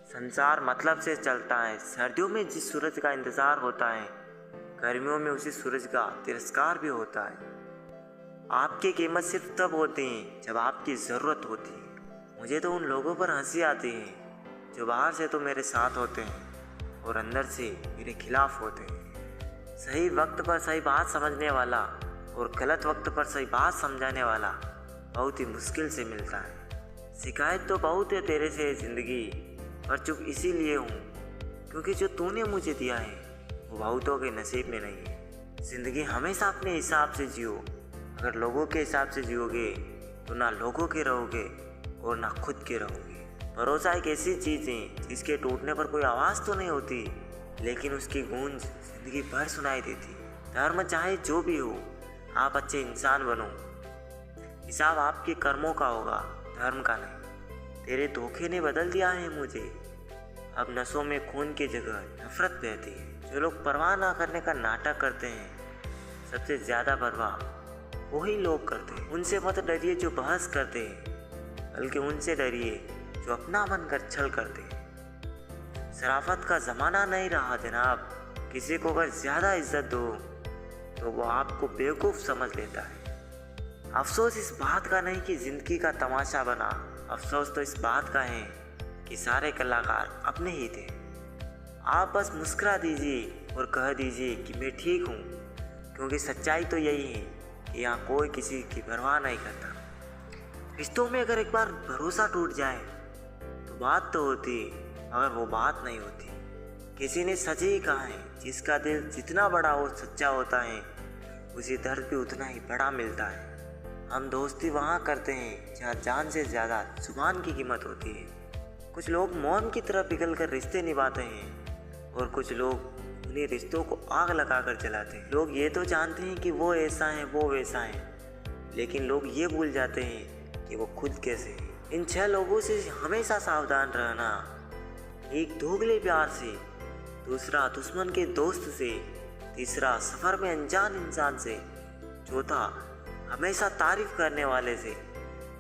संसार मतलब से चलता है। सर्दियों में जिस सूरज का इंतज़ार होता है, गर्मियों में उसी सूरज का तिरस्कार भी होता है। आपकी कीमत सिर्फ तब होती है जब आपकी ज़रूरत होती है। मुझे तो उन लोगों पर हंसी आती है जो बाहर से तो मेरे साथ होते हैं और अंदर से मेरे खिलाफ होते हैं। सही वक्त पर सही बात समझने वाला और गलत वक्त पर सही बात समझाने वाला बहुत ही मुश्किल से मिलता है। शिकायत तो बहुत है तेरे से ज़िंदगी, पर चुप इसीलिए हूँ क्योंकि जो तूने मुझे दिया है वो बहुतों के नसीब में नहीं है। ज़िंदगी हमेशा अपने हिसाब से जियो। अगर लोगों के हिसाब से जियोगे तो ना लोगों के रहोगे और ना खुद के रहोगे। भरोसा एक ऐसी चीज़ है जिसके टूटने पर कोई आवाज़ तो नहीं होती, लेकिन उसकी गूंज ज़िंदगी भर सुनाई देती है। धर्म चाहे जो भी हो, आप अच्छे इंसान बनो। हिसाब आपके कर्मों का होगा, धर्म का नहीं। तेरे धोखे ने बदल दिया है मुझे। अब नसों में खून की जगह नफरत बहती है। जो लोग परवाह ना करने का नाटक करते हैं, सबसे ज़्यादा परवाह वही लोग करते हैं। उनसे मत डरिए जो बहस करते हैं, बल्कि उनसे डरिए जो अपना बनकर छल करते हैं। शराफत का ज़माना नहीं रहा जनाब। किसी को अगर ज़्यादा इज्जत दो तो वो आपको बेवकूफ़ समझ लेता है। अफसोस इस बात का नहीं कि ज़िंदगी का तमाशा बना, अफसोस तो इस बात का है कि सारे कलाकार अपने ही थे। आप बस मुस्कुरा दीजिए और कह दीजिए कि मैं ठीक हूँ, क्योंकि सच्चाई तो यही है कि यहाँ कोई किसी की परवाह नहीं करता। रिश्तों में अगर एक बार भरोसा टूट जाए तो बात तो होती है, मगर वो बात नहीं होती। किसी ने सच ही कहा है, जिसका दिल जितना बड़ा और सच्चा होता है, उसी दर्द भी उतना ही बड़ा मिलता है। हम दोस्ती वहाँ करते हैं जहाँ जान से ज़्यादा जुबान की कीमत होती है। कुछ लोग मौन की तरह पिघल कर रिश्ते निभाते हैं और कुछ लोग उन्हीं रिश्तों को आग लगा कर जलाते हैं। लोग ये तो जानते हैं कि वो ऐसा है वो वैसा है, लेकिन लोग ये भूल जाते हैं कि वो खुद कैसे हैं। इन 6 लोगों से हमेशा सावधान रहना। एक दोगले प्यार से, दूसरा दुश्मन के दोस्त से, तीसरा सफ़र में अनजान इंसान से, चौथा हमेशा तारीफ करने वाले से,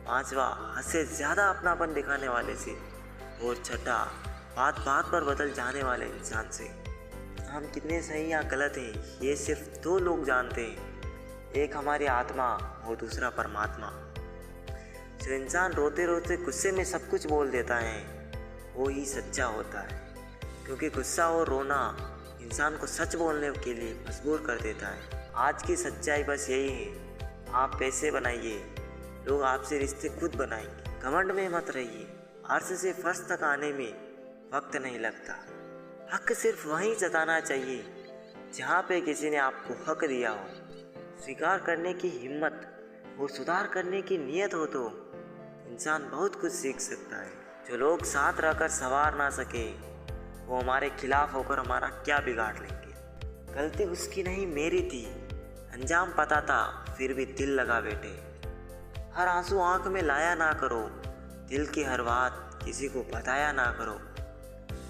पांचवा हद से ज़्यादा अपनापन दिखाने वाले से, और छठा बात बात पर बदल जाने वाले इंसान से। हम कितने सही या गलत हैं ये सिर्फ 2 लोग जानते हैं, एक हमारी आत्मा और दूसरा परमात्मा। जो इंसान रोते रोते गुस्से में सब कुछ बोल देता है वो ही सच्चा होता है, क्योंकि गुस्सा और रोना इंसान को सच बोलने के लिए मजबूर कर देता है। आज की सच्चाई बस यही है, आप पैसे बनाइए, लोग आपसे रिश्ते खुद बनाएंगे। घमंड में मत रहिए, अर्श से फर्श तक आने में वक्त नहीं लगता। हक सिर्फ वहीं जताना चाहिए जहाँ पे किसी ने आपको हक दिया हो। स्वीकार करने की हिम्मत और सुधार करने की नीयत हो तो इंसान बहुत कुछ सीख सकता है। जो लोग साथ रहकर संवार ना सके वो हमारे खिलाफ होकर हमारा क्या बिगाड़ लेंगे। गलती उसकी नहीं मेरी थी, अंजाम पता था फिर भी दिल लगा बैठे। हर आंसू आंख में लाया ना करो, दिल की हर बात किसी को बताया ना करो।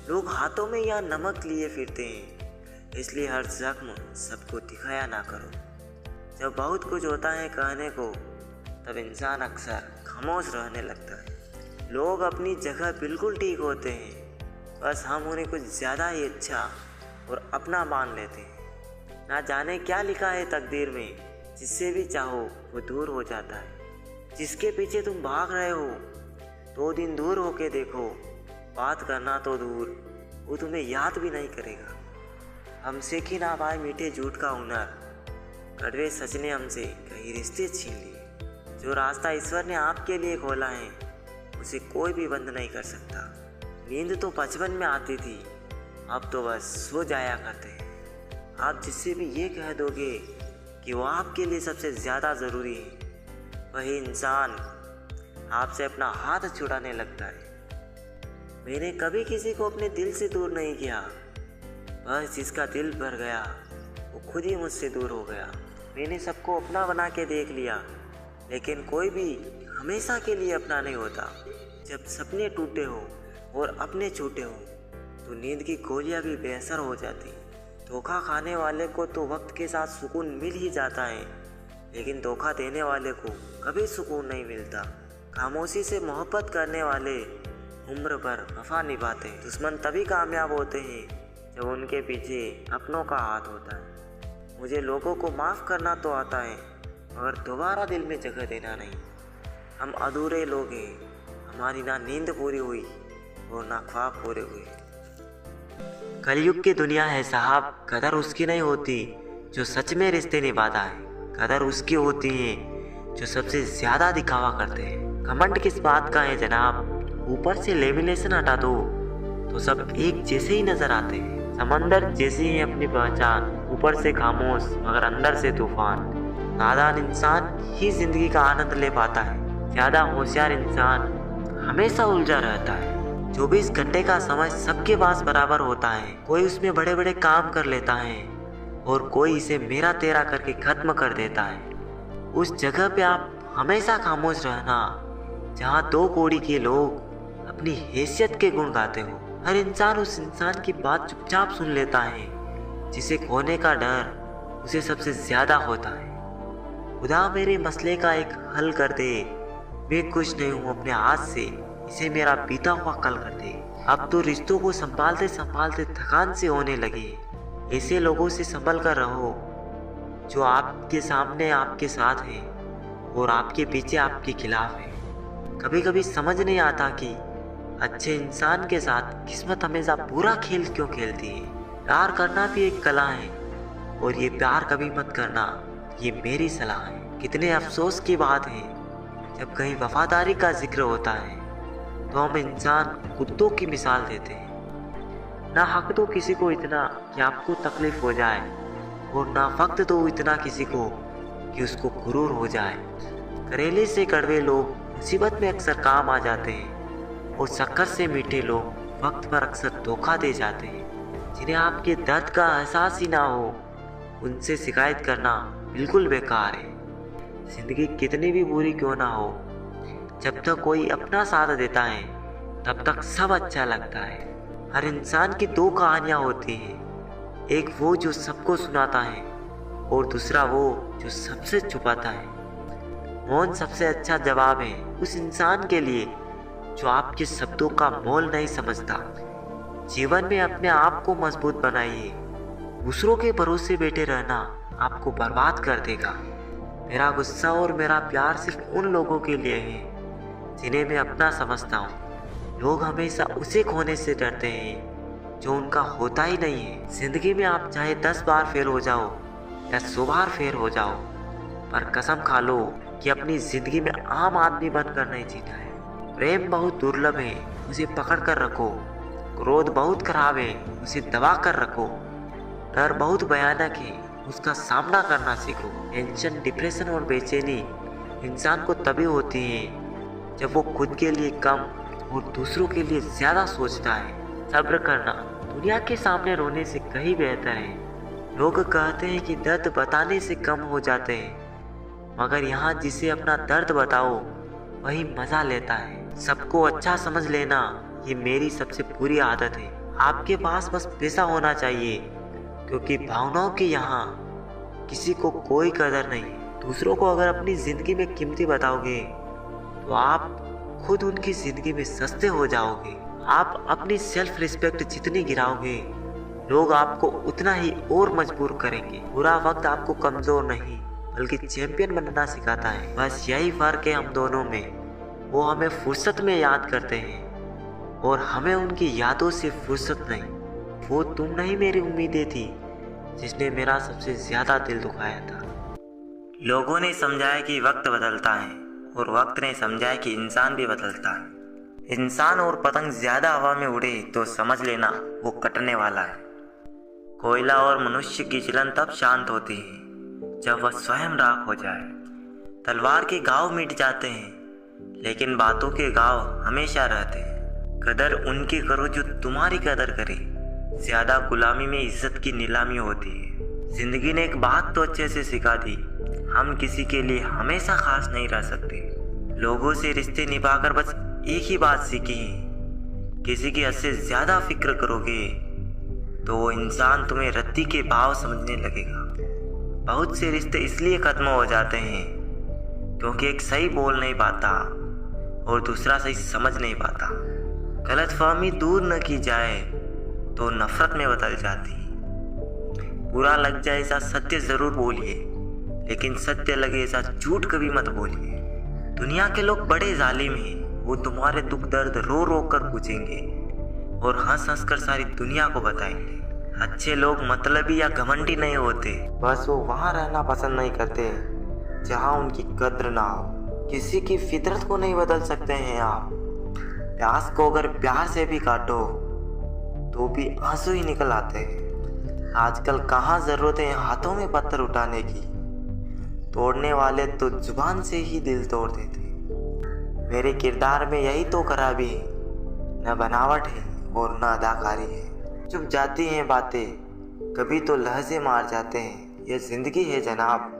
लोग हाथों में या नमक लिए फिरते हैं, इसलिए हर जख्म सबको दिखाया ना करो। जब बहुत कुछ होता है कहने को, तब इंसान अक्सर खामोश रहने लगता है। लोग अपनी जगह बिल्कुल ठीक होते हैं, बस हम उन्हें कुछ ज़्यादा ही अच्छा और अपना मान लेते हैं। ना जाने क्या लिखा है तकदीर में, जिससे भी चाहो वो दूर हो जाता है। जिसके पीछे तुम भाग रहे हो 2 दिन दूर होके देखो, बात करना तो दूर, वो तुम्हें याद भी नहीं करेगा। हमसे कि ना पाए मीठे झूठ का हुनर, कड़वे सच ने हमसे कई रिश्ते छीन लिए। जो रास्ता ईश्वर ने आपके लिए खोला है उसे कोई भी बंद नहीं कर सकता। नींद तो बचपन में आती थी, अब तो बस सो जाया करते हैं। आप जिससे भी ये कह दोगे कि वो आपके लिए सबसे ज़्यादा ज़रूरी है, वही इंसान आपसे अपना हाथ छुड़ाने लगता है। मैंने कभी किसी को अपने दिल से दूर नहीं किया, बस जिसका दिल भर गया वो खुद ही मुझसे दूर हो गया। मैंने सबको अपना बना के देख लिया, लेकिन कोई भी हमेशा के लिए अपना नहीं होता। जब सपने टूटे हो और अपने छूटे हो तो नींद की गोलियां भी बेअसर हो जाती। धोखा खाने वाले को तो वक्त के साथ सुकून मिल ही जाता है, लेकिन धोखा देने वाले को कभी सुकून नहीं मिलता। खामोशी से मोहब्बत करने वाले उम्र भर वफा निभाते हैं। दुश्मन तभी कामयाब होते हैं जब उनके पीछे अपनों का हाथ होता है। मुझे लोगों को माफ़ करना तो आता है, मगर दोबारा दिल में जगह देना नहीं। हम अधूरे लोग हैं, हमारी ना नींद पूरी हुई और ना ख्वाब पूरे हुए। कलयुग की दुनिया है साहब, कदर उसकी नहीं होती जो सच में रिश्ते निभाता है। कदर उसकी होती है जो सबसे ज़्यादा दिखावा करते हैं। घमंड किस बात का है जनाब, ऊपर से लेमिनेशन हटा दो तो सब एक जैसे ही नजर आते हैं। समंदर जैसी है अपनी पहचान, ऊपर से खामोश मगर अंदर से तूफान। नादान इंसान ही जिंदगी का आनंद ले पाता है, ज़्यादा होशियार इंसान हमेशा उलझा रहता है। 24 घंटे का समय सबके पास बराबर होता है, कोई उसमें बड़े बड़े काम कर लेता है और कोई इसे मेरा तेरा करके खत्म कर देता है। उस जगह पे आप हमेशा खामोश रहना जहाँ 2 कौड़ी के लोग अपनी हैसियत के गुण गाते हो। हर इंसान उस इंसान की बात चुपचाप सुन लेता है जिसे खोने का डर उसे सबसे ज़्यादा होता है। खुदा मेरे मसले का एक हल कर दे, मैं खुश नहीं हूँ अपने हाथ से, इसे मेरा बीता हुआ कल कर दे। अब तो रिश्तों को संभालते संभालते थकान से होने लगे। ऐसे लोगों से संभल कर रहो जो आपके सामने आपके साथ है और आपके पीछे आपके खिलाफ है। कभी कभी समझ नहीं आता कि अच्छे इंसान के साथ किस्मत हमेशा बुरा खेल क्यों खेलती है। प्यार करना भी एक कला है और ये प्यार कभी मत करना, ये मेरी सलाह है। कितने अफसोस की बात है जब कहीं वफादारी का जिक्र होता है तो हम इंसान कुत्तों की मिसाल देते हैं। ना हक दो किसी को इतना कि आपको तकलीफ हो जाए और ना वक्त दो इतना किसी को कि उसको गुरूर हो जाए। करेले से कड़वे लोग मुसीबत में अक्सर काम आ जाते हैं और शक्कर से मीठे लोग वक्त पर अक्सर धोखा दे जाते हैं। जिन्हें आपके दर्द का एहसास ही ना हो उनसे शिकायत करना बिल्कुल बेकार है। जिंदगी कितनी भी बुरी क्यों ना हो, जब तक कोई अपना साथ देता है तब तक सब अच्छा लगता है। हर इंसान की 2 कहानियाँ होती हैं, एक वो जो सबको सुनाता है और दूसरा वो जो सबसे छुपाता है। मौन सबसे अच्छा जवाब है उस इंसान के लिए जो आपके शब्दों का मोल नहीं समझता। जीवन में अपने आप को मजबूत बनाइए, दूसरों के भरोसे बैठे रहना आपको बर्बाद कर देगा। मेरा गुस्सा और मेरा प्यार सिर्फ उन लोगों के लिए है जिन्हें मैं अपना समझता हूँ। लोग हमेशा उसे खोने से डरते हैं जो उनका होता ही नहीं है। जिंदगी में आप चाहे 10 बार फेल हो जाओ या 100 बार फेल हो जाओ, पर कसम खा लो कि अपनी जिंदगी में आम आदमी बनकर नहीं जीना है। प्रेम बहुत दुर्लभ है, उसे पकड़ कर रखो। क्रोध बहुत खराब है, उसे दबा कर रखो। डर बहुत भयानक है, उसका सामना करना सीखो। टेंशन, डिप्रेशन और बेचैनी इंसान को तभी होती है जब वो खुद के लिए कम और दूसरों के लिए ज़्यादा सोचता है। सब्र करना दुनिया के सामने रोने से कहीं बेहतर है। लोग कहते हैं कि दर्द बताने से कम हो जाते हैं, मगर यहाँ जिसे अपना दर्द बताओ वही मज़ा लेता है। सबको अच्छा समझ लेना ये मेरी सबसे बुरी आदत है। आपके पास बस पैसा होना चाहिए, क्योंकि भावनाओं की यहाँ किसी को कोई कदर नहीं। दूसरों को अगर अपनी ज़िंदगी में कीमती बताओगे तो आप खुद उनकी ज़िंदगी में सस्ते हो जाओगे। आप अपनी सेल्फ रिस्पेक्ट जितनी गिराओगे, लोग आपको उतना ही और मजबूर करेंगे। बुरा वक्त आपको कमज़ोर नहीं बल्कि चैंपियन बनना सिखाता है। बस यही फ़र्क है हम दोनों में। वो हमें फुर्सत में याद करते हैं और हमें उनकी यादों से फुर्सत नहीं। वो तुम नहीं मेरी उम्मीदें थी जिसने मेरा सबसे ज़्यादा दिल दुखाया था। लोगों ने समझाया कि वक्त बदलता है और वक्त ने समझाया कि इंसान भी बदलता है। इंसान और पतंग ज़्यादा हवा में उड़े तो समझ लेना वो कटने वाला है। कोयला और मनुष्य की जलन तब शांत होती है जब वह स्वयं राख हो जाए। तलवार के घाव मिट जाते हैं लेकिन बातों के घाव हमेशा रहते हैं। कदर उनकी करो जो तुम्हारी कदर करे। ज़्यादा गुलामी में इज्जत की नीलामी होती है। जिंदगी ने एक बात तो अच्छे से सिखा दी, हम किसी के लिए हमेशा खास नहीं रह सकते। लोगों से रिश्ते निभाकर बस एक ही बात सीखी है, किसी की हद से ज़्यादा फिक्र करोगे तो वो इंसान तुम्हें रत्ती के भाव समझने लगेगा। बहुत से रिश्ते इसलिए ख़त्म हो जाते हैं क्योंकि एक सही बोल नहीं पाता और दूसरा सही समझ नहीं पाता। गलतफहमी दूर न की जाए तो नफरत में बदल जाती। बुरा लग जाए ऐसा सत्य जरूर बोलिए, लेकिन सत्य लगे ऐसा झूठ कभी मत बोलिए। दुनिया के लोग बड़े जालिम हैं, वो तुम्हारे दुख दर्द रो रो कर पूछेंगे और हंस हंस कर सारी दुनिया को बताएंगे। अच्छे लोग मतलबी या घमंडी नहीं होते, बस वो वहाँ रहना पसंद नहीं करते जहाँ उनकी कद्र ना हो। किसी की फितरत को नहीं बदल सकते हैं आप। प्यास को अगर प्यार से भी काटो तो भी आंसू ही निकल आते हैं। आजकल कहाँ जरूरत है हाथों में पत्थर उठाने की, तोड़ने वाले तो जुबान से ही दिल तोड़ देते। मेरे किरदार में यही तो खराबी है, न बनावट है और न अदाकारी है। चुप जाती हैं बातें, कभी तो लहजे मार जाते हैं। यह जिंदगी है जनाब,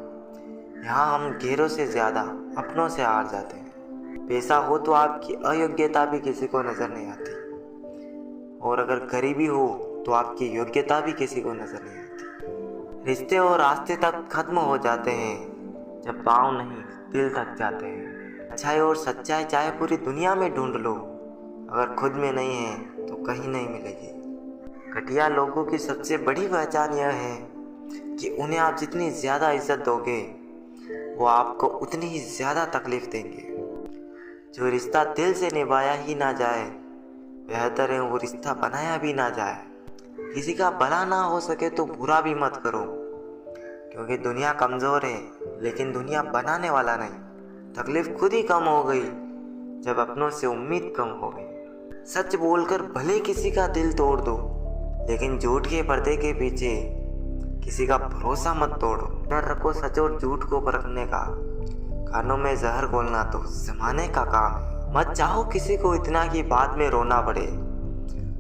यहाँ हम गैरों से ज़्यादा अपनों से हार जाते हैं। पैसा हो तो आपकी अयोग्यता भी किसी को नज़र नहीं आती, और अगर गरीबी हो तो आपकी योग्यता भी किसी को नज़र नहीं आती। रिश्ते और रास्ते तक खत्म हो जाते हैं जब पाँव नहीं दिल थक जाते हैं। अच्छाई और सच्चाई चाहे पूरी दुनिया में ढूंढ लो, अगर खुद में नहीं है तो कहीं नहीं मिलेगी। घटिया लोगों की सबसे बड़ी पहचान यह है कि उन्हें आप जितनी ज़्यादा इज्जत दोगे वो आपको उतनी ही ज़्यादा तकलीफ देंगे। जो रिश्ता दिल से निभाया ही ना जाए, बेहतर है वो रिश्ता बनाया भी ना जाए। किसी का भला ना हो सके तो बुरा भी मत करो, क्योंकि दुनिया कमज़ोर है लेकिन दुनिया बनाने वाला नहीं। तकलीफ खुद ही कम हो गई जब अपनों से उम्मीद कम हो गई। सच बोलकर भले किसी का दिल तोड़ दो, लेकिन झूठ के पर्दे के पीछे किसी का भरोसा मत तोड़ो। डर रखो सच और झूठ को परखने का, कानों में जहर घोलना तो जमाने का काम है। मत चाहो किसी को इतना कि बाद में रोना पड़े,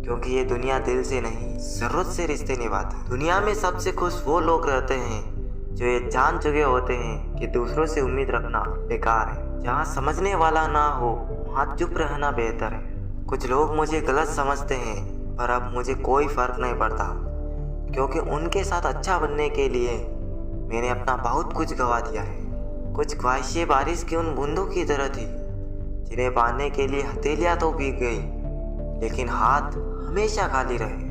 क्योंकि ये दुनिया दिल से नहीं जरूरत से रिश्ते निभाती। दुनिया में सबसे खुश वो लोग रहते हैं जो ये जान चुके होते हैं कि दूसरों से उम्मीद रखना बेकार है। जहाँ समझने वाला ना हो वहाँ चुप रहना बेहतर है। कुछ लोग मुझे गलत समझते हैं, पर अब मुझे कोई फर्क नहीं पड़ता, क्योंकि उनके साथ अच्छा बनने के लिए मैंने अपना बहुत कुछ गवा दिया है। कुछ ख्वाहिशें बारिश की उन बूंदों की तरह थी जिन्हें पाने के लिए हथेलियाँ तो भीग गई, लेकिन हाथ हमेशा खाली रहे।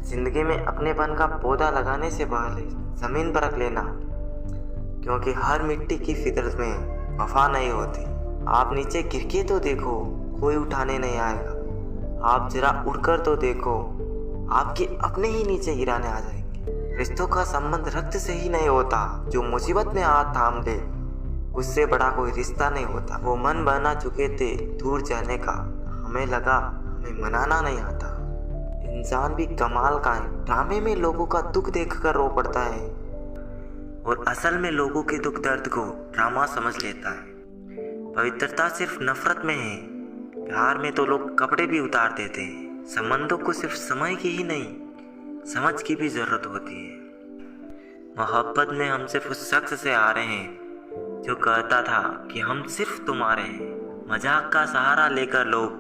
जिंदगी में अपनेपन का पौधा लगाने से पहले ज़मीन परख लेना, क्योंकि हर मिट्टी की फितरत में वफा नहीं होती। आप नीचे गिर के तो देखो, कोई उठाने नहीं आएगा। आप जरा उड़कर तो देखो, आपके अपने ही नीचे गिराने आ जाएंगे। रिश्तों का संबंध रक्त से ही नहीं होता, जो मुसीबत में हाथ थाम ले उससे बड़ा कोई रिश्ता नहीं होता। वो मन बना चुके थे दूर जाने का, हमें लगा हमें मनाना नहीं आता। इंसान भी कमाल का है, ड्रामे में लोगों का दुख देखकर रो पड़ता है और असल में लोगों के दुख दर्द को ड्रामा समझ लेता है। पवित्रता सिर्फ नफरत में है, प्यार में तो लोग कपड़े भी उतार देते हैं। संबंधों को सिर्फ समय की ही नहीं समझ की भी जरूरत होती है। मोहब्बत में हम सिर्फ उस शख्स से आ रहे हैं जो कहता था कि हम सिर्फ तुम्हारे हैं। मजाक का सहारा लेकर लोग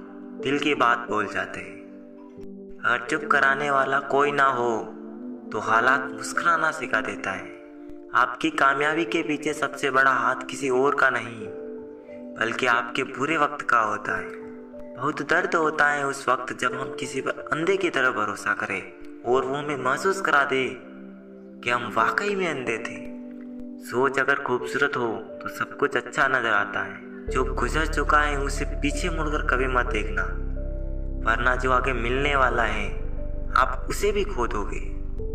दिल की बात बोल जाते हैं। अगर चुप कराने वाला कोई ना हो तो हालात मुस्कुराना सिखा देता है। आपकी कामयाबी के पीछे सबसे बड़ा हाथ किसी और का नहीं, बल्कि आपके बुरे वक्त का होता है। बहुत दर्द होता है उस वक्त जब हम किसी पर अंधे की तरह भरोसा करें और वो हमें महसूस करा दे कि हम वाकई में अंधे थे। सोच अगर खूबसूरत हो तो सब कुछ अच्छा नजर आता है। जो गुजर चुका है उसे पीछे मुड़कर कभी मत देखना, वरना जो आगे मिलने वाला है आप उसे भी खो दोगे।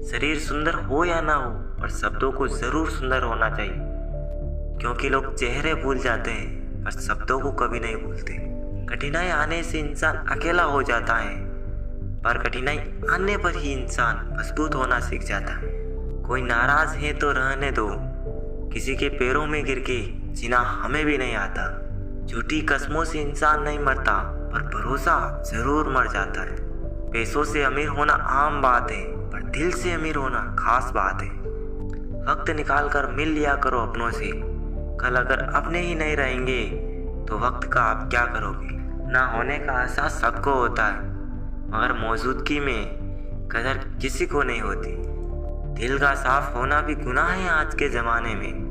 शरीर सुंदर हो या ना हो, पर शब्दों को जरूर सुंदर होना चाहिए, क्योंकि लोग चेहरे भूल जाते हैं पर शब्दों को कभी नहीं भूलते। कठिनाई आने से इंसान अकेला हो जाता है, पर कठिनाई आने पर ही इंसान मजबूत होना सीख जाता है। कोई नाराज है तो रहने दो, किसी के पैरों में गिर के जीना हमें भी नहीं आता। झूठी कस्मों से इंसान नहीं मरता, पर भरोसा जरूर मर जाता है। पैसों से अमीर होना आम बात है, पर दिल से अमीर होना खास बात है। वक्त निकाल कर मिल लिया करो अपनों से। कल अगर अपने ही नहीं रहेंगे तो वक्त का आप क्या करोगे। ना होने का एहसास सबको होता है, मगर मौजूदगी में कदर किसी को नहीं होती। दिल का साफ होना भी गुनाह है आज के ज़माने में।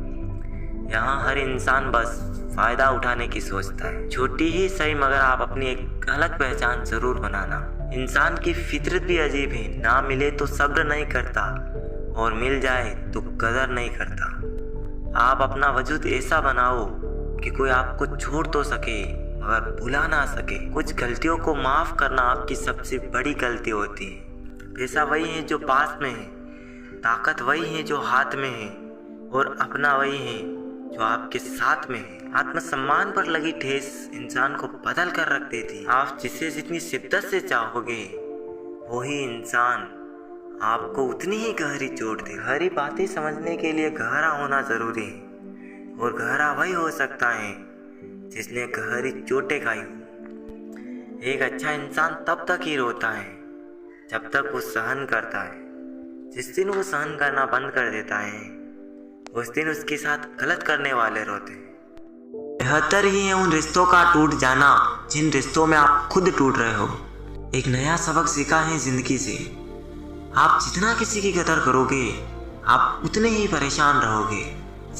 यहाँ हर इंसान बस फायदा उठाने की सोचता है। छोटी ही सही मगर आप अपनी एक अलग पहचान जरूर बनाना। इंसान की फितरत भी अजीब है, ना मिले तो सब्र नहीं करता और मिल जाए तो कदर नहीं करता। आप अपना वजूद ऐसा बनाओ कि कोई आपको छोड़ तो सके मगर भुला ना सके। कुछ गलतियों को माफ करना आपकी सबसे बड़ी गलती होती है। पैसा वही है जो पास में है, ताकत वही है जो हाथ में है, और अपना वही है जो आपके साथ में है। आत्मसम्मान पर लगी ठेस इंसान को बदल कर रख देती। आप जिसे जितनी शिद्दत से चाहोगे वही इंसान आपको उतनी ही गहरी चोट दे। गहरी बातें समझने के लिए गहरा होना जरूरी है, और गहरा वही हो सकता है जिसने गहरी चोटें खाई हो। एक अच्छा इंसान तब तक ही रोता है जब तक वो सहन करता है। जिस दिन वो सहन करना बंद कर देता है उस दिन उसके साथ गलत करने वाले रोते हैं। बेहतर ही है उन रिश्तों का टूट जाना जिन रिश्तों में आप खुद टूट रहे हो। एक नया सबक सीखा है जिंदगी से, आप जितना किसी की कदर करोगे आप उतने ही परेशान रहोगे।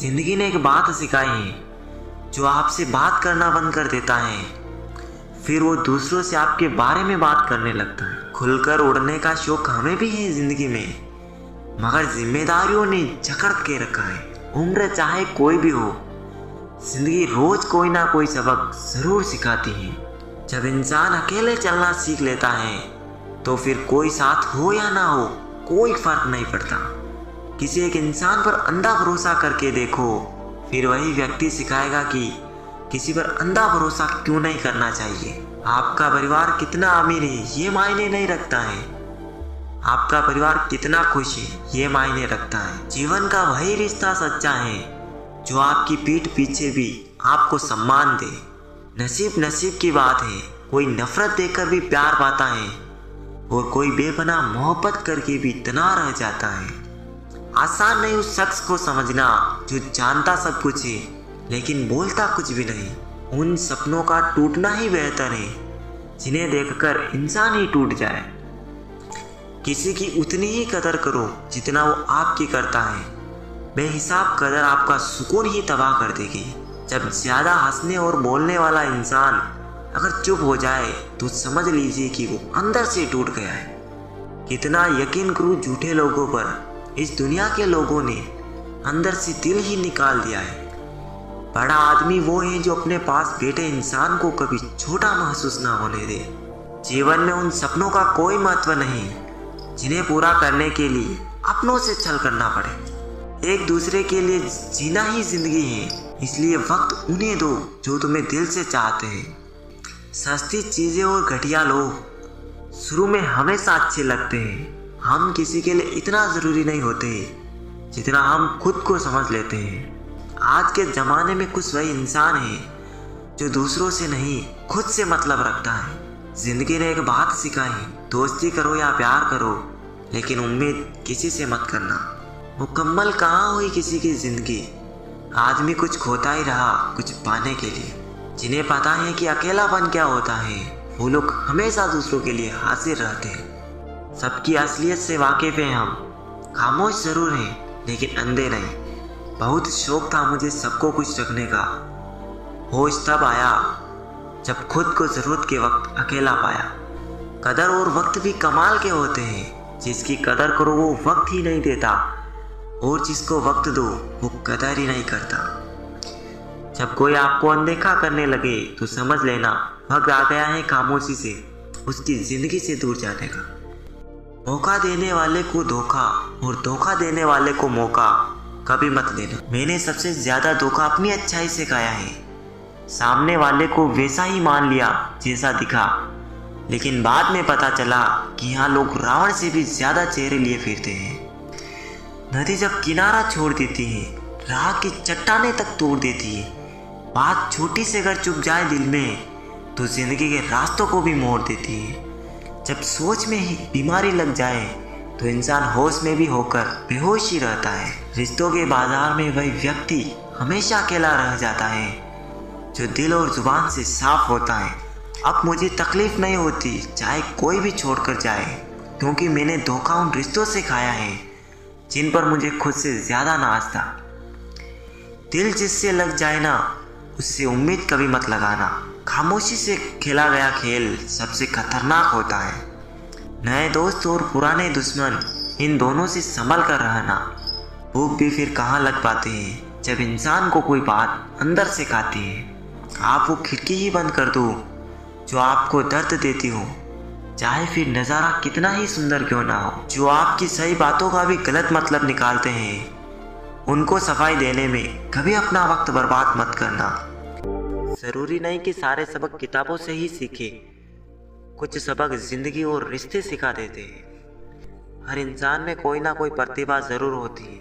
जिंदगी ने एक बात सिखाई है, जो आपसे बात करना बंद कर देता है फिर वो दूसरों से आपके बारे में बात करने लगता है। खुलकर उड़ने का शौक हमें भी है जिंदगी में, मगर जिम्मेदारियों ने जकड़ के रखा है। उम्र चाहे कोई भी हो, जिंदगी रोज कोई ना कोई सबक जरूर सिखाती है। जब इंसान अकेले चलना सीख लेता है तो फिर कोई साथ हो या ना हो कोई फर्क नहीं पड़ता। किसी एक इंसान पर अंधा भरोसा करके देखो, फिर वही व्यक्ति सिखाएगा कि किसी पर अंधा भरोसा क्यों नहीं करना चाहिए। आपका परिवार कितना अमीर है ये मायने नहीं रखता है, आपका परिवार कितना खुश है ये मायने रखता है। जीवन का वही रिश्ता सच्चा है जो आपकी पीठ पीछे भी आपको सम्मान दे। नसीब की बात है, कोई नफरत देकर भी प्यार पाता है और कोई बेपनाह मोहब्बत करके भी तना रह जाता है। आसान नहीं उस शख्स को समझना जो जानता सब कुछ है लेकिन बोलता कुछ भी नहीं। उन सपनों का टूटना ही बेहतर है जिन्हें देखकर इंसान ही टूट जाए। किसी की उतनी ही कदर करो जितना वो आपकी करता है। बेहिसाब कदर आपका सुकून ही तबाह कर देगी। जब ज्यादा हंसने और बोलने वाला इंसान अगर चुप हो जाए तो समझ लीजिए कि वो अंदर से टूट गया है। कितना यकीन करूं झूठे लोगों पर, इस दुनिया के लोगों ने अंदर से दिल ही निकाल दिया है। बड़ा आदमी वो है जो अपने पास बैठे इंसान को कभी छोटा महसूस ना होने दे। जीवन में उन सपनों का कोई महत्व नहीं जिन्हें पूरा करने के लिए अपनों से छल करना पड़े। एक दूसरे के लिए जीना ही जिंदगी है, इसलिए वक्त उन्हें दो जो तुम्हें दिल से चाहते हैं। सस्ती चीजें और घटिया लोग शुरू में हमेशा अच्छे लगते हैं। हम किसी के लिए इतना जरूरी नहीं होते जितना हम खुद को समझ लेते हैं। आज के ज़माने में कुछ वही इंसान है जो दूसरों से नहीं खुद से मतलब रखता है। जिंदगी ने एक बात सिखाई, दोस्ती करो या प्यार करो लेकिन उम्मीद किसी से मत करना। मुकम्मल कहाँ हुई किसी की जिंदगी, आदमी कुछ खोता ही रहा कुछ पाने के लिए। जिन्हें पता है कि अकेलापन क्या होता है वो लोग हमेशा दूसरों के लिए हाजिर रहते हैं। सबकी असलियत से वाकिफ हैं हम, खामोश जरूर हैं लेकिन अंधे नहीं। बहुत शौक था मुझे सबको खुश रखने का, होश तब आया जब खुद को जरूरत के वक्त अकेला पाया। कदर और वक्त भी कमाल के होते हैं, जिसकी कदर करो वो वक्त ही नहीं देता और जिसको वक्त दो वो कदर ही नहीं करता। जब कोई आपको अनदेखा करने लगे तो समझ लेना वक्त आ गया है खामोशी से उसकी जिंदगी से दूर जाने का। मौका देने वाले को धोखा और धोखा देने वाले को मौका कभी मत देना। मैंने सबसे ज्यादा धोखा अपनी अच्छाई से खाया है। सामने वाले को वैसा ही मान लिया जैसा दिखा, लेकिन बाद में पता चला कि यहाँ लोग रावण से भी ज्यादा चेहरे लिए फिरते हैं। नदी जब किनारा छोड़ देती है राह की चट्टाने तक तोड़ देती है। बात छोटी से अगर चुप जाए दिल में तो जिंदगी के रास्तों को भी मोड़ देती है। जब सोच में ही बीमारी लग जाए तो इंसान होश में भी होकर बेहोश ही रहता है। रिश्तों के बाजार में वही व्यक्ति हमेशा अकेला रह जाता है जो दिल और जुबान से साफ होता है। अब मुझे तकलीफ नहीं होती चाहे कोई भी छोड़कर जाए, क्योंकि मैंने धोखा उन रिश्तों से खाया है जिन पर मुझे खुद से ज्यादा नाज था। दिल जिससे लग जाए ना उससे उम्मीद कभी मत लगाना। खामोशी से खेला गया खेल सबसे खतरनाक होता है। नए दोस्त और पुराने दुश्मन, इन दोनों से संभल कर रहना। भूख भी फिर कहाँ लग पाती है जब इंसान को कोई बात अंदर से खाती है। आप वो खिड़की ही बंद कर दो जो आपको दर्द देती हो, चाहे फिर नज़ारा कितना ही सुंदर क्यों ना हो। जो आपकी सही बातों का भी गलत मतलब निकालते हैं, उनको सफाई देने में कभी अपना वक्त बर्बाद मत करना। ज़रूरी नहीं कि सारे सबक किताबों से ही सीखे, कुछ सबक जिंदगी और रिश्ते सिखा देते हैं। हर इंसान में कोई ना कोई प्रतिभा ज़रूर होती है,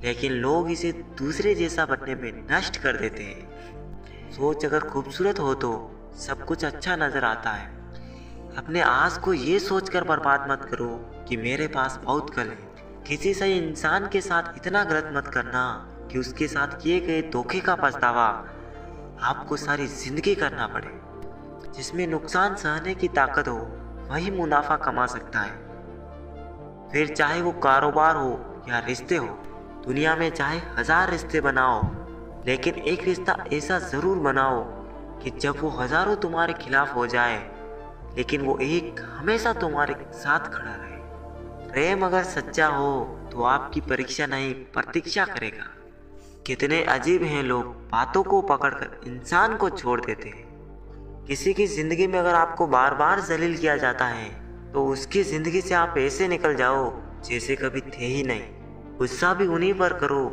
लेकिन लोग इसे दूसरे जैसा बनने में नष्ट कर देते हैं। सोच अगर खूबसूरत हो तो सब कुछ अच्छा नज़र आता है। अपने आस को ये सोचकर बर्बाद मत करो कि मेरे पास बहुत कल है। किसी सही इंसान के साथ इतना गलत मत करना कि उसके साथ किए गए धोखे का पछतावा आपको सारी जिंदगी करना पड़े। जिसमें नुकसान सहने की ताकत हो वही मुनाफा कमा सकता है, फिर चाहे वो कारोबार हो या रिश्ते हो। दुनिया में चाहे 1000 रिश्ते बनाओ, लेकिन एक रिश्ता ऐसा ज़रूर बनाओ कि जब वो हज़ारों तुम्हारे खिलाफ हो जाए, लेकिन वो एक हमेशा तुम्हारे साथ खड़ा रहे। प्रेम अगर सच्चा हो तो आपकी परीक्षा नहीं प्रतीक्षा करेगा। कितने अजीब हैं लोग, बातों को पकड़कर इंसान को छोड़ देते हैं। किसी की ज़िंदगी में अगर आपको बार बार जलील किया जाता है तो उसकी ज़िंदगी से आप ऐसे निकल जाओ जैसे कभी थे ही नहीं। गुस्सा भी उन्हीं पर करो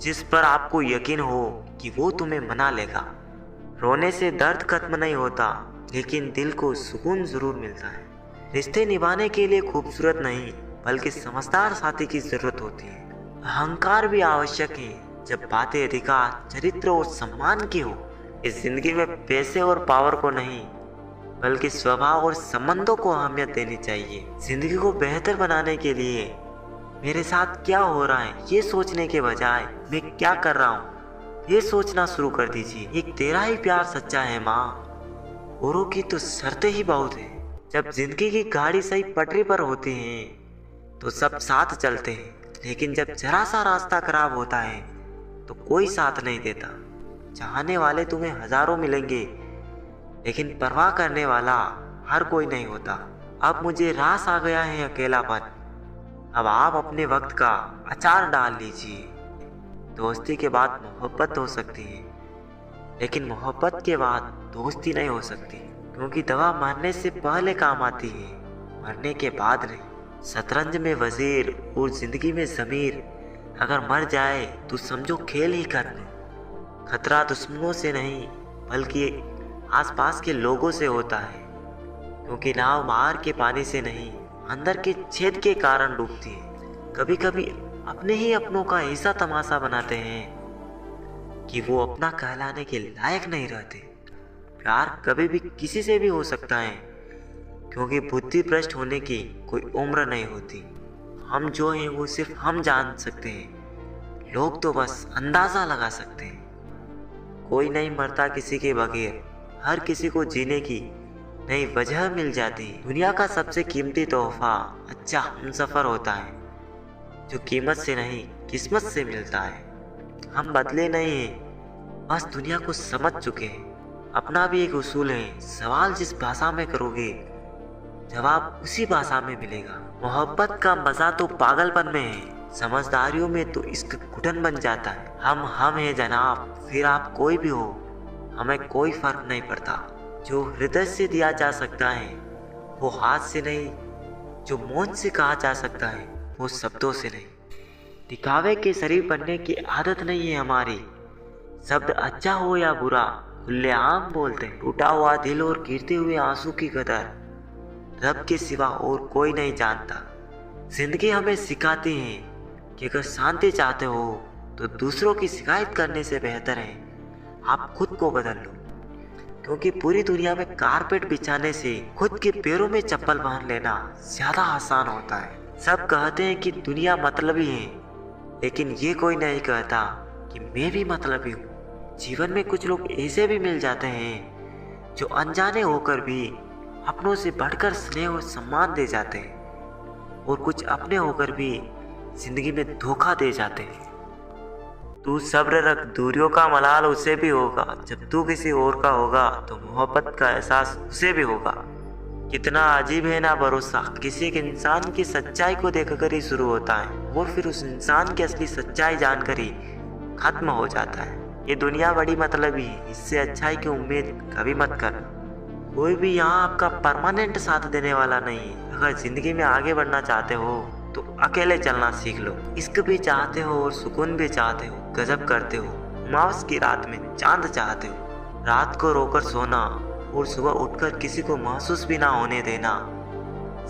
जिस पर आपको यकीन हो कि वो तुम्हें मना लेगा। रोने से दर्द खत्म नहीं होता, लेकिन दिल को सुकून ज़रूर मिलता है। रिश्ते निभाने के लिए खूबसूरत नहीं बल्कि समझदार साथी की ज़रूरत होती है। अहंकार भी आवश्यक है जब बातें अधिकार, चरित्र और सम्मान की हो। इस जिंदगी में पैसे और पावर को नहीं बल्कि स्वभाव और संबंधों को अहमियत देनी चाहिए। जिंदगी को बेहतर बनाने के लिए मेरे साथ क्या हो रहा है ये सोचने के बजाय मैं क्या कर रहा हूँ ये सोचना शुरू कर दीजिए। एक तेरा ही प्यार सच्चा है माँ, औरों की तो शर्तें ही बहुत है। जब जिंदगी की गाड़ी सही पटरी पर होती है तो सब साथ चलते हैं, लेकिन जब जरा सा रास्ता खराब होता है तो कोई साथ नहीं देता। चाहने वाले तुम्हें हजारों मिलेंगे, लेकिन परवाह करने वाला हर कोई नहीं होता। अब मुझे रास आ गया है अकेलापन, अब आप अपने वक्त का अचार डाल लीजिए। दोस्ती के बाद मोहब्बत हो सकती है, लेकिन मोहब्बत के बाद दोस्ती नहीं हो सकती, क्योंकि दवा मरने से पहले काम आती है, मरने के बाद नहीं। शतरंज में वजीर और जिंदगी में ज़मीर अगर मर जाए तो समझो खेल ही खत्म। खतरा दुश्मनों से नहीं बल्कि आसपास के लोगों से होता है, क्योंकि नाव बाहर के पानी से नहीं अंदर के छेद के कारण डूबती है। कभी कभी अपने ही अपनों का ऐसा तमाशा बनाते हैं कि वो अपना कहलाने के लायक नहीं रहते। प्यार कभी भी किसी से भी हो सकता है, क्योंकि बुद्धि भ्रष्ट होने की कोई उम्र नहीं होती। हम जो हैं वो सिर्फ हम जान सकते हैं, लोग तो बस अंदाज़ा लगा सकते हैं। कोई नहीं मरता किसी के बगैर, हर किसी को जीने की नई वजह मिल जाती है। दुनिया का सबसे कीमती तोहफा अच्छा हमसफ़र होता है, जो कीमत से नहीं किस्मत से मिलता है। हम बदले नहीं हैं, बस दुनिया को समझ चुके हैं। अपना भी एक उसूल है, सवाल जिस भाषा में करोगे जवाब उसी भाषा में मिलेगा। मोहब्बत का मज़ा तो पागलपन में है, समझदारियों में तो इसका घुटन बन जाता है। हम हैं जनाब, फिर आप कोई भी हो, हमें कोई फर्क नहीं पड़ता। जो हृदय से दिया जा सकता है वो हाथ से नहीं, जो मौन से कहा जा सकता है वो शब्दों से नहीं। दिखावे के शरीर बनने की आदत नहीं है हमारी। शब्द अच्छा हो या बुरा खुलेआम बोलते हैं। टूटा हुआ दिल और गिरते हुए आंसू की कदर रब के सिवा और कोई नहीं जानता। जिंदगी हमें सिखाती है कि अगर शांति चाहते हो तो दूसरों की शिकायत करने से बेहतर है आप खुद को बदल लो, क्योंकि पूरी दुनिया में कारपेट बिछाने से खुद के पैरों में चप्पल पहन लेना ज्यादा आसान होता है। सब कहते हैं कि दुनिया मतलबी है, लेकिन ये कोई नहीं कहता कि मैं भी मतलबी हूँ। जीवन में कुछ लोग ऐसे भी मिल जाते हैं जो अनजाने होकर भी अपनों से बढ़कर स्नेह और सम्मान दे जाते हैं, और कुछ अपने होकर भी जिंदगी में धोखा दे जाते हैं। तू सब्र रख, दूरियों का मलाल उसे भी होगा। जब तू किसी और का होगा तो मोहब्बत का एहसास उसे भी होगा। कितना अजीब है ना भरोसा, किसी एक इंसान की सच्चाई को देखकर ही शुरू होता है और फिर उस इंसान की असली सच्चाई जानकर ही खत्म हो जाता है। ये दुनिया बड़ी मतलबी है, इससे अच्छाई की उम्मीद कभी मत कर। कोई भी यहाँ आपका परमानेंट साथ देने वाला नहीं है। अगर जिंदगी में आगे बढ़ना चाहते हो तो अकेले चलना सीख लो। इश्क भी चाहते हो और सुकून भी चाहते हो, गजब करते हो, अमावस की रात में चांद चाहते हो, रात को रोकर सोना और सुबह उठकर किसी को महसूस भी ना होने देना।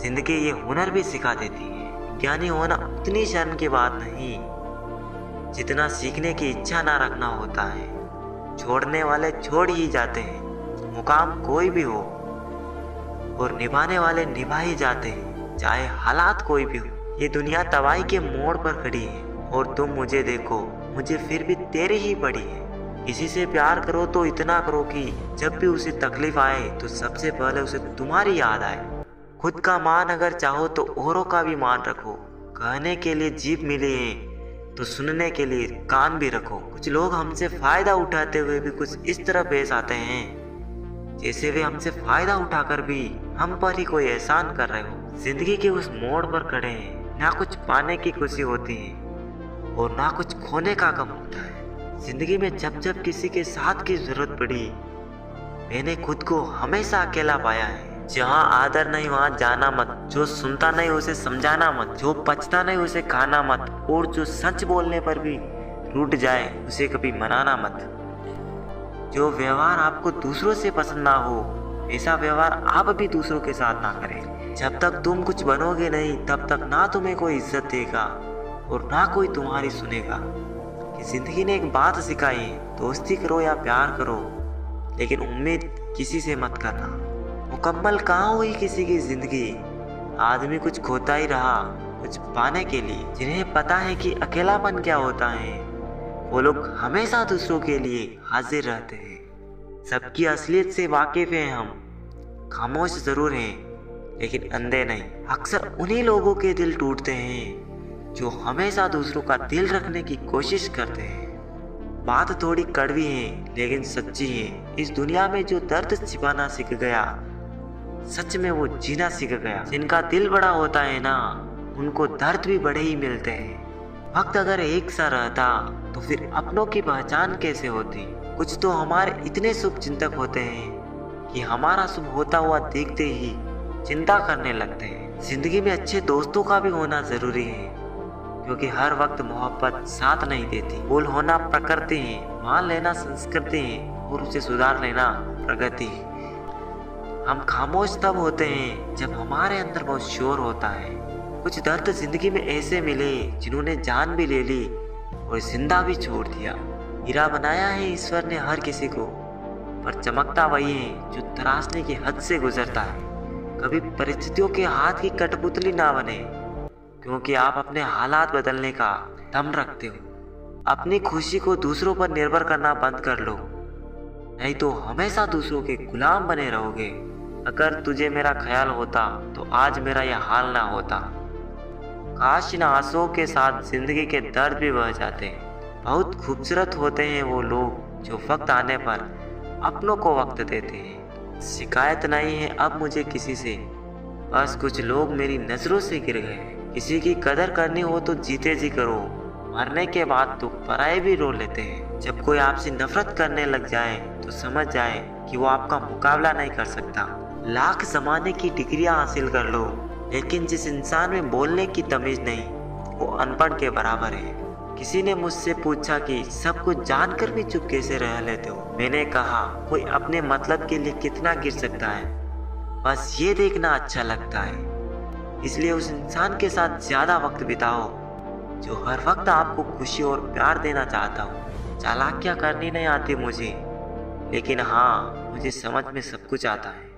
जिंदगी ये हुनर भी सिखा देती है। ज्ञानी होना उतनी शर्म की बात नहीं जितना सीखने की इच्छा ना रखना होता है। छोड़ने वाले छोड़ ही जाते हैं, मुकाम कोई भी हो, और निभाने वाले निभा ही जाते हैं, चाहे हालात कोई भी हो। ये दुनिया तबाही के मोड़ पर खड़ी है और तुम मुझे देखो, मुझे फिर भी तेरी ही पड़ी है। किसी से प्यार करो तो इतना करो कि जब भी उसे तकलीफ आए तो सबसे पहले उसे तुम्हारी याद आए। खुद का मान अगर चाहो तो औरों का भी मान रखो। कहने के लिए जीभ मिले हैं तो सुनने के लिए कान भी रखो। कुछ लोग हमसे फायदा उठाते हुए भी कुछ इस तरह पेश आते हैं जैसे वे हमसे फायदा उठाकर भी हम पर ही कोई एहसान कर रहे हो। जिंदगी के उस मोड़ पर खड़े हैं, ना कुछ पाने की खुशी होती है और ना कुछ खोने का गम होता है। जिंदगी में जब जब किसी के साथ की जरूरत पड़ी, मैंने खुद को हमेशा अकेला पाया है। जहाँ आदर नहीं वहाँ जाना मत, जो सुनता नहीं उसे समझाना मत, जो पचता नहीं उसे खाना मत, और जो सच बोलने पर भी रूठ जाए उसे कभी मनाना मत। जो व्यवहार आपको दूसरों से पसंद ना हो, ऐसा व्यवहार आप भी दूसरों के साथ ना करें। जब तक तुम कुछ बनोगे नहीं तब तक ना तुम्हें कोई इज्जत देगा और ना कोई तुम्हारी सुनेगा। कि जिंदगी ने एक बात सिखाई है, दोस्ती करो या प्यार करो, लेकिन उम्मीद किसी से मत करना। मुकम्मल कहाँ हुई किसी की जिंदगी, आदमी कुछ खोता ही रहा कुछ पाने के लिए। जिन्हें पता है कि अकेलापन क्या होता है, वो लोग हमेशा दूसरों के लिए हाजिर रहते हैं। सबकी असलियत से वाकिफ हैं हम, खामोश जरूर हैं लेकिन अंधे नहीं। अक्सर उन्हीं लोगों के दिल टूटते हैं जो हमेशा दूसरों का दिल रखने की कोशिश करते हैं। बात थोड़ी कड़वी है लेकिन सच्ची है। इस दुनिया में जो दर्द छिपाना सीख गया, सच में वो जीना सीख गया। जिनका दिल बड़ा होता है ना, उनको दर्द भी बड़े ही मिलते हैं। वक्त अगर एक सा रहता तो फिर अपनों की पहचान कैसे होती। कुछ तो हमारे इतने शुभ चिंतक होते हैं कि हमारा शुभ होता हुआ देखते ही चिंता करने लगते हैं। जिंदगी में अच्छे दोस्तों का भी होना जरूरी है, क्योंकि हर वक्त मोहब्बत साथ नहीं देती। भूल होना प्रकृति है, मान लेना संस्कृति है और उसे सुधार लेना प्रगति है। हम खामोश तब होते हैं जब हमारे अंदर बहुत शोर होता है। कुछ दर्द जिंदगी में ऐसे मिले जिन्होंने जान भी ले ली और जिंदा भी छोड़ दिया। हीरा बनाया है ईश्वर ने हर किसी को, पर चमकता वही है जो तराशने की हद से गुजरता है। कभी परिस्थितियों के हाथ की कठपुतली ना बने, क्योंकि आप अपने हालात बदलने का दम रखते हो। अपनी खुशी को दूसरों पर निर्भर करना बंद कर लो, नहीं तो हमेशा दूसरों के गुलाम बने रहोगे। अगर तुझे मेरा ख्याल होता तो आज मेरा यह हाल ना होता। काश इन आंसुओं के साथ जिंदगी के दर्द भी बह जाते। बहुत खूबसूरत होते हैं वो लोग जो वक्त आने पर अपनों को वक्त देते हैं। शिकायत नहीं है अब मुझे किसी से, बस कुछ लोग मेरी नजरों से गिर गए। किसी की कदर करनी हो तो जीते जी करो, मरने के बाद तो पराए भी रो लेते हैं। जब कोई आपसे नफरत करने लग जाए तो समझ जाए कि वो आपका मुकाबला नहीं कर सकता। लाख जमाने की डिग्रियां हासिल कर लो, लेकिन जिस इंसान में बोलने की तमीज नहीं, वो अनपढ़ के बराबर है। किसी ने मुझसे पूछा कि सब कुछ जानकर भी चुप कैसे रह लेते हो। मैंने कहा कोई अपने मतलब के लिए कितना गिर सकता है, बस ये देखना अच्छा लगता है। इसलिए उस इंसान के साथ ज्यादा वक्त बिताओ जो हर वक्त आपको खुशी और प्यार देना चाहता हो। चालाकियाँ करनी नहीं आती मुझे, लेकिन हाँ मुझे समझ में सब कुछ आता है।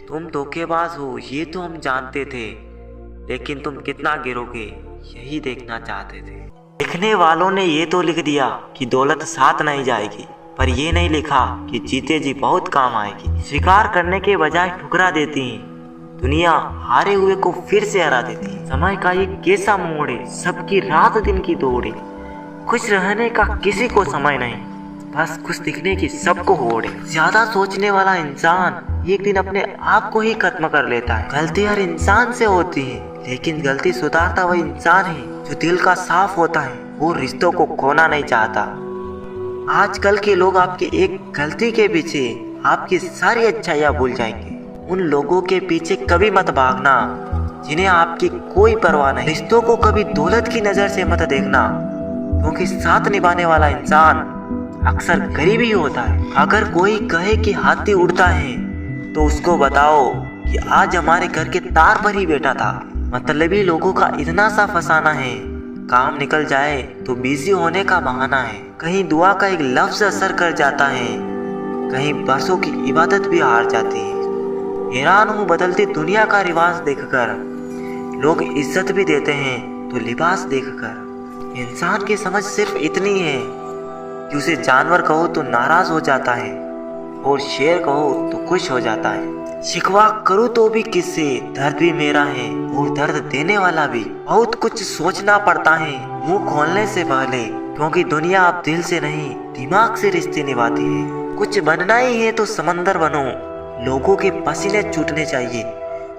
तुम धोखेबाज हो ये तो हम जानते थे, लेकिन तुम कितना गिरोगे यही देखना चाहते थे। लिखने वालों ने ये तो लिख दिया कि दौलत साथ नहीं जाएगी, पर ये नहीं लिखा कि जीते जी बहुत काम आएगी। स्वीकार करने के बजाय ठुकरा देती है दुनिया, हारे हुए को फिर से हरा देती है। समय का ये कैसा मोड़ है, सबकी रात दिन की दौड़ है। खुश रहने का किसी को समय नहीं, बस खुश दिखने की सबको होड़ है। ज्यादा सोचने वाला इंसान एक दिन अपने आप को ही खत्म कर लेता है। गलती हर इंसान से होती है, लेकिन गलती सुधारता वही इंसान है जो दिल का साफ होता है, वो रिश्तों को खोना नहीं चाहता। आजकल के लोग आपकी एक गलती के पीछे आपकी सारी अच्छाइयाँ भूल जाएंगे। उन लोगों के पीछे कभी मत भागना जिन्हें आपकी कोई परवाह नहीं। रिश्तों को कभी दौलत की नजर से मत देखना, क्योंकि साथ निभाने वाला इंसान अक्सर गरीब ही होता है। अगर कोई कहे कि हाथी उड़ता है तो उसको बताओ कि आज हमारे घर के तार पर ही बैठा था। मतलबी लोगों का इतना सा फसाना है, काम निकल जाए तो बिजी होने का बहाना है। कहीं दुआ का एक लफ्ज असर कर जाता है, कहीं बरसों की इबादत भी हार जाती है। हैरान हूँ बदलती दुनिया का रिवाज देखकर, लोग इज्जत भी देते हैं तो लिबास देखकर। इंसान की समझ सिर्फ इतनी है कि उसे जानवर कहो तो नाराज हो जाता है और शेर कहो तो खुश हो जाता है। शिकवा करूँ तो भी किससे, दर्द भी मेरा है और दर्द देने वाला भी। बहुत कुछ सोचना पड़ता है मुंह खोलने से पहले, क्योंकि दुनिया अब दिल से नहीं दिमाग से रिश्ते निभाती है। कुछ बनना ही है तो समंदर बनो, लोगों के पसीने छूटने चाहिए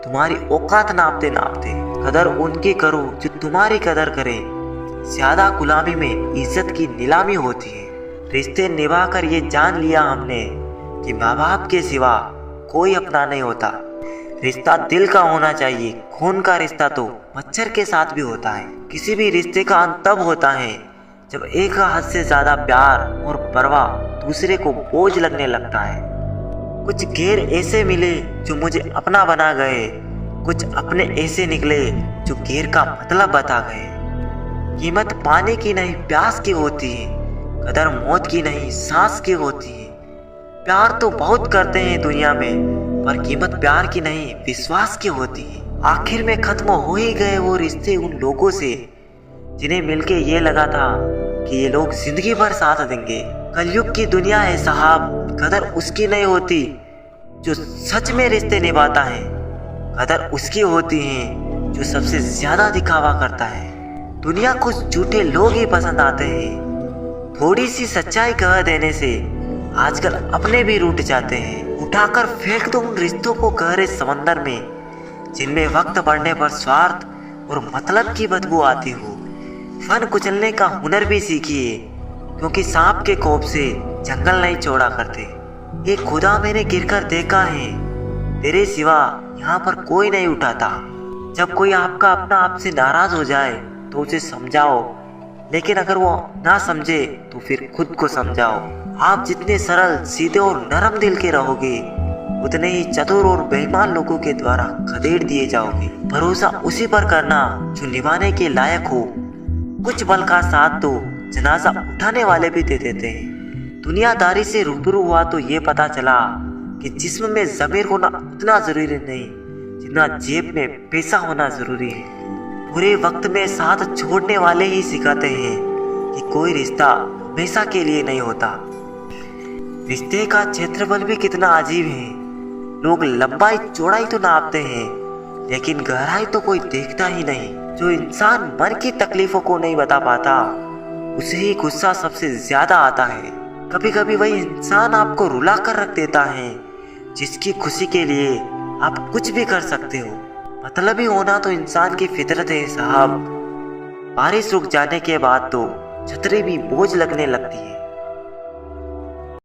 तुम्हारी औकात नापते नापते। कदर उनकी करो जो तुम्हारी कदर करे, ज्यादा गुलामी में इज्जत की नीलामी होती है। रिश्ते निभाकर ये जान लिया हमने कि माँ बाप के सिवा कोई अपना नहीं होता। रिश्ता दिल का होना चाहिए, खून का रिश्ता तो मच्छर के साथ भी होता है। किसी भी रिश्ते का अंत तब होता है जब एक हद से ज्यादा प्यार और परवाह दूसरे को बोझ लगने लगता है। कुछ गैर ऐसे मिले जो मुझे अपना बना गए, कुछ अपने ऐसे निकले जो गैर का मतलब बता गए। कीमत पाने की नहीं प्यास की होती है, कदर मौत की नहीं सांस की होती है। प्यार तो बहुत करते हैं दुनिया में, पर कीमत प्यार की नहीं विश्वास की होती है। आखिर में खत्म हो ही गए वो रिश्ते उन लोगों से जिन्हें मिलके ये लगा था कि ये लोग जिंदगी भर साथ देंगे। कलयुग की दुनिया है साहब, कदर उसकी नहीं होती जो सच में रिश्ते निभाता है, कदर उसकी होती है जो सबसे ज्यादा दिखावा करता है। दुनिया को झूठे लोग ही पसंद आते हैं, थोड़ी सी सच्चाई कह देने से आजकल अपने भी रूठ जाते हैं। उठाकर फेंक दो उन रिश्तों को गहरे समंदर में, जिनमें वक्त बढ़ने पर स्वार्थ और मतलब की बदबू आती हो। फन कुचलने का हुनर भी सीखिए, क्योंकि सांप के कोप से जंगल नहीं छोड़ा करते। एक खुदा मैंने गिरकर देखा है, तेरे सिवा यहाँ पर कोई नहीं उठाता। जब कोई आपका अपना आपसे नाराज हो जाए तो उसे समझाओ, लेकिन अगर वो ना समझे तो फिर खुद को समझाओ। आप जितने सरल सीधे और नरम दिल के रहोगे, उतने ही चतुर और बेईमान लोगों के द्वारा खदेड़ दिए जाओगे। भरोसा उसी पर करना जो निभाने के लायक हो। कुछ पल का साथ तो जनाजा उठाने वाले भी दे देते हैं। दुनियादारी से रूबरू हुआ तो ये पता चला कि जिस्म में ज़मीर होना उतना जरूरी नहीं जितना जेब में पैसा होना जरूरी है। बुरे वक्त में साथ छोड़ने वाले ही सिखाते हैं कि कोई रिश्ता हमेशा के लिए नहीं होता। रिश्ते का क्षेत्रफल भी कितना अजीब है। लोग लंबाई चौड़ाई तो नापते हैं, लेकिन गहराई तो कोई देखता ही नहीं। जो इंसान मन की तकलीफों को नहीं बता पाता, उसे ही गुस्सा सबसे ज्यादा आता है। कभी कभी वही इंसान आपको रुला कर रख देता है जिसकी खुशी के लिए आप कुछ भी कर सकते हो। मतलबी होना तो इंसान की फितरत है साहब। बारिश रुक जाने के बाद तो छतरी भी बोझ लगने लगती है।